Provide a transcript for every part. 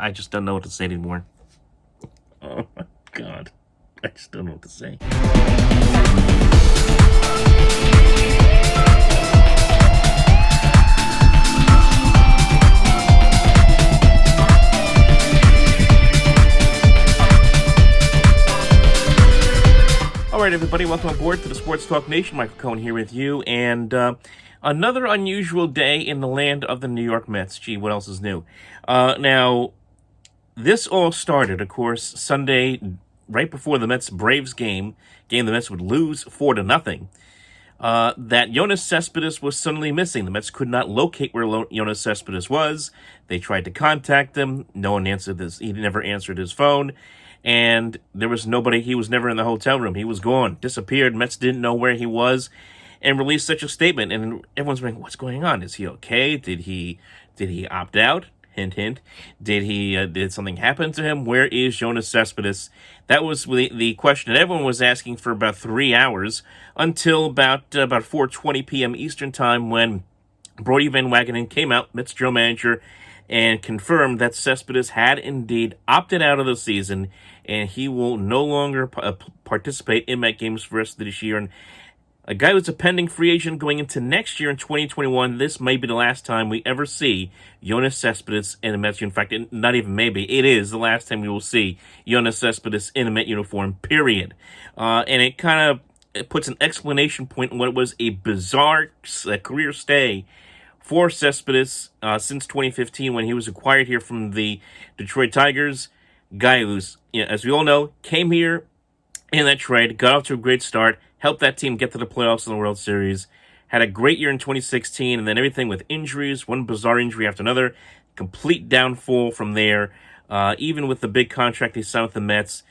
I just don't know what to say anymore. Oh, my God. I just don't know what to say. All right, everybody, welcome aboard to the Sports Talk Nation. Michael Cohen here with you, and another unusual day in the land of the New York Mets. Gee, what else is new? Now, this all started, of course, Sunday, right before the Mets-Braves game the Mets would lose 4-0, that Yoenis Cespedes was suddenly missing. The Mets could not locate where Yoenis Cespedes was. They tried to contact him. No one answered this. He never answered his phone. And there was nobody. He was never in the hotel room. He was gone, disappeared. Mets didn't know where he was, and released such a statement. And everyone's wondering, what's going on? Is he okay? Did he opt out? Hint, hint. Did something happen to him? Where is Yoenis Cespedes? That was the question that everyone was asking for about 3 hours, until about 4:20 p.m. Eastern time, when Brodie Van Wagenen came out, Mets general manager, and confirmed that Cespedes had indeed opted out of the season, and he will no longer participate in Met games for the rest of this year. And a guy who's a pending free agent going into next year in 2021, this may be the last time we ever see Yoenis Cespedes in a Mets uniform. In fact, not even maybe, it is the last time we will see Yoenis Cespedes in a Met uniform, period. And it kind of puts an exclamation point on what was a bizarre career stay for Cespedes since 2015, when he was acquired here from the Detroit Tigers. Guy who's, as we all know, came here in that trade, got off to a great start, helped that team get to the playoffs in the World Series, had a great year in 2016, and then everything with injuries, one bizarre injury after another, complete downfall from there. Even with the big contract he signed with the Mets,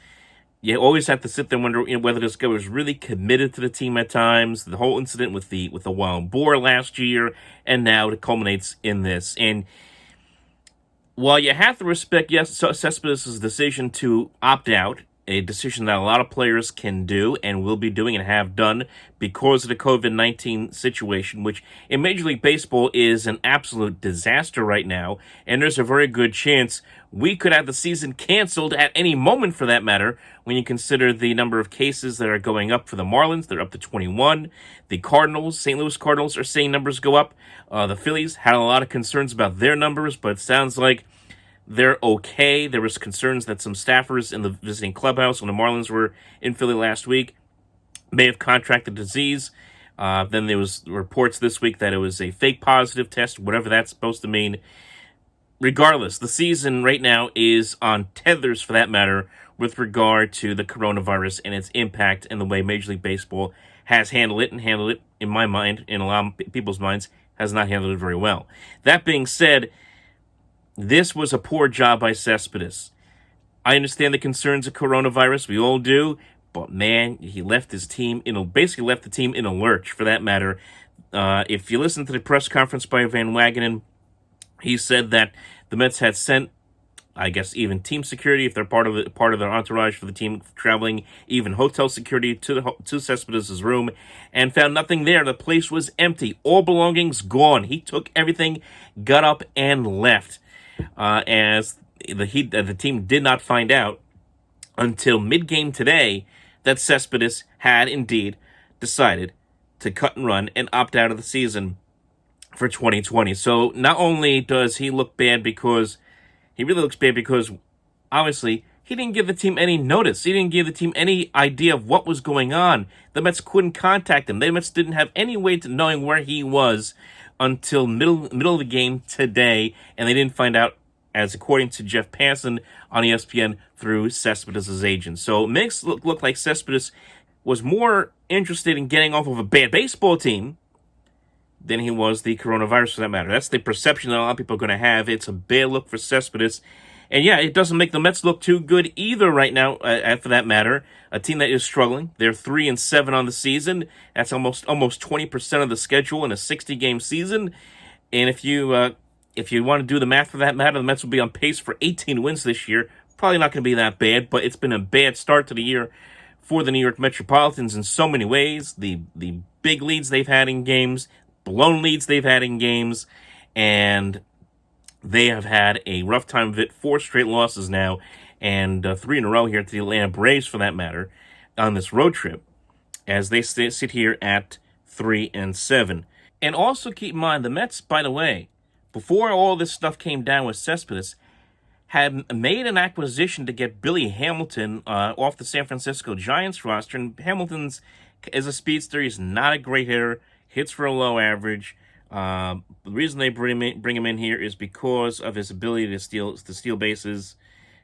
you always have to sit there and wonder whether this guy was really committed to the team at times. The whole incident with the wild boar last year, and now it culminates in this. And while you have to respect, yes, Cespedes' decision to opt out, a decision that a lot of players can do and will be doing and have done because of the COVID-19 situation, which in Major League Baseball is an absolute disaster right now, and there's a very good chance we could have the season canceled at any moment, for that matter, when you consider the number of cases that are going up for the Marlins. They're up to 21. The Cardinals, St. Louis Cardinals, are seeing numbers go up. The Phillies had a lot of concerns about their numbers, but it sounds like they're okay. There was concerns that some staffers in the visiting clubhouse when the Marlins were in Philly last week may have contracted disease. Then there was reports this week that it was a fake positive test, whatever that's supposed to mean. Regardless, the season right now is on tethers, for that matter, with regard to the coronavirus and its impact and the way Major League Baseball has handled it, in my mind, in a lot of people's minds, has not handled it very well. That being said, this was a poor job by Cespedes. I understand the concerns of coronavirus, we all do, but man, he left his team basically left the team in a lurch, for that matter. If you listen to the press conference by Van Wagenen, he said that the Mets had sent, I guess, even team security, if they're part of their entourage for the team traveling, even hotel security to Cespedes' room, and found nothing there. The place was empty. All belongings gone. He took everything, got up, and left. As the team did not find out until mid-game today that Cespedes had indeed decided to cut and run and opt out of the season for 2020. So not only does he look bad, because he really looks bad because obviously he didn't give the team any notice. He didn't give the team any idea of what was going on. The Mets couldn't contact him. The Mets didn't have any way to knowing where he was until middle of the game today, and they didn't find out, as according to Jeff Passan on ESPN, through Cespedes' agent. So it makes it look like Cespedes was more interested in getting off of a bad baseball team than he was the coronavirus, for that matter. That's the perception that a lot of people are going to have. It's a bad look for Cespedes. And yeah, it doesn't make the Mets look too good either right now, for that matter. A team that is struggling. They're 3-7 on the season. That's almost 20% of the schedule in a 60-game season. And if you want to do the math for that matter, the Mets will be on pace for 18 wins this year. Probably not going to be that bad, but it's been a bad start to the year for the New York Metropolitans in so many ways. The big leads they've had in games, blown leads they've had in games, and They have had a rough time of it, 4 straight losses now, and 3 in a row here to the Atlanta Braves, for that matter, on this road trip, as they sit here at 3-7. And also keep in mind, the Mets, by the way, before all this stuff came down with Cespedes, had made an acquisition to get Billy Hamilton off the San Francisco Giants roster. And Hamilton's is a speedster. He's not a great hitter. Hits for a low average. The reason they bring him in here is because of his ability to steal bases.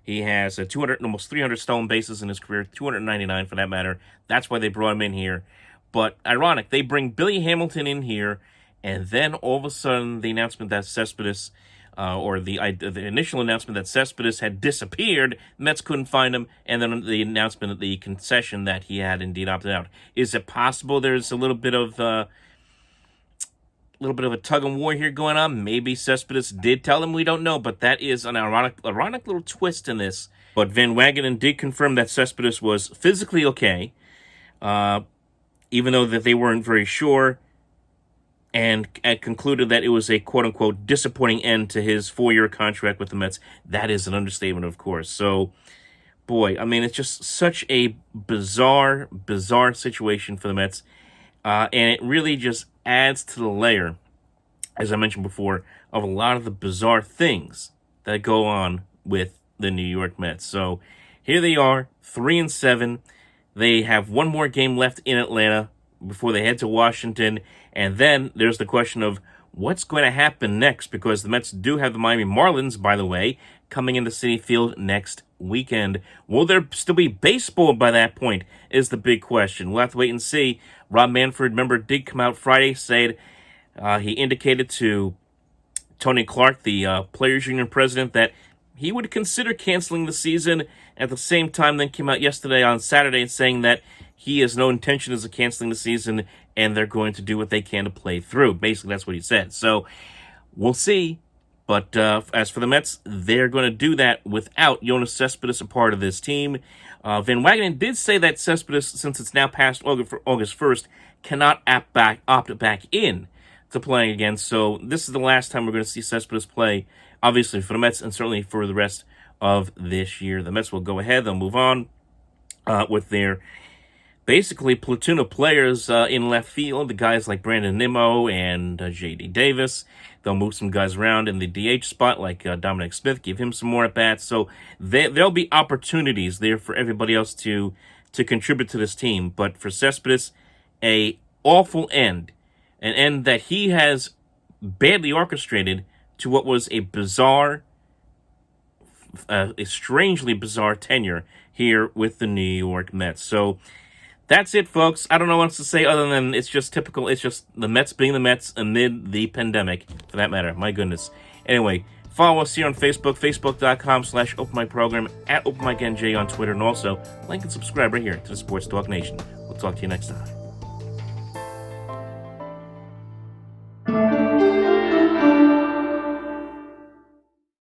He has almost 300 stolen bases in his career, 299 for that matter. That's why they brought him in here. But ironic, they bring Billy Hamilton in here, and then all of a sudden the announcement that Cespedes, the initial announcement that Cespedes had disappeared, Mets couldn't find him, and then the announcement of the concession that he had indeed opted out. Is it possible there's a little bit of a tug of war here going on? Maybe Cespedes did tell him, we don't know, but that is an ironic little twist in this. But Van Wagenen did confirm that Cespedes was physically okay, even though that they weren't very sure, and concluded that it was a quote-unquote disappointing end to his 4-year contract with the Mets. That is an understatement, of course. So, boy, I mean, it's just such a bizarre situation for the Mets, and it really just adds to the layer, as I mentioned before, of a lot of the bizarre things that go on with the New York Mets. So, here they are, 3-7. They have one more game left in Atlanta before they head to Washington. And then there's the question of what's going to happen next, because the Mets do have the Miami Marlins, by the way, coming into Citi Field next weekend. Will there still be baseball by that point is the big question. We'll have to wait and see. Rob Manfred, remember, did come out Friday, said he indicated to Tony Clark, the Players Union president, that he would consider canceling the season. At the same time, then came out yesterday on Saturday saying that he has no intentions of canceling the season, and they're going to do what they can to play through. Basically, that's what he said. So, we'll see. But as for the Mets, they're going to do that without Yoenis Cespedes a part of this team. Van Wagenen did say that Cespedes, since it's now past August 1st, cannot opt back in to playing again. So, this is the last time we're going to see Cespedes play, obviously, for the Mets and certainly for the rest of this year. The Mets will go ahead. They'll move on with their basically platoon of players in left field, the guys like Brandon Nimmo and J.D. Davis. They'll move some guys around in the DH spot, like Dominic Smith, give him some more at-bats. So there'll be opportunities there for everybody else to contribute to this team. But for Cespedes, a awful end, an end that he has badly orchestrated to what was a strangely bizarre tenure here with the New York Mets. So that's it, folks. I don't know what else to say other than it's just typical. It's just the Mets being the Mets amid the pandemic, for that matter. My goodness. Anyway, follow us here on Facebook, facebook.com/OpenMicProgram, @OpenMicNJ on Twitter, and also like and subscribe right here to the Sports Talk Nation. We'll talk to you next time.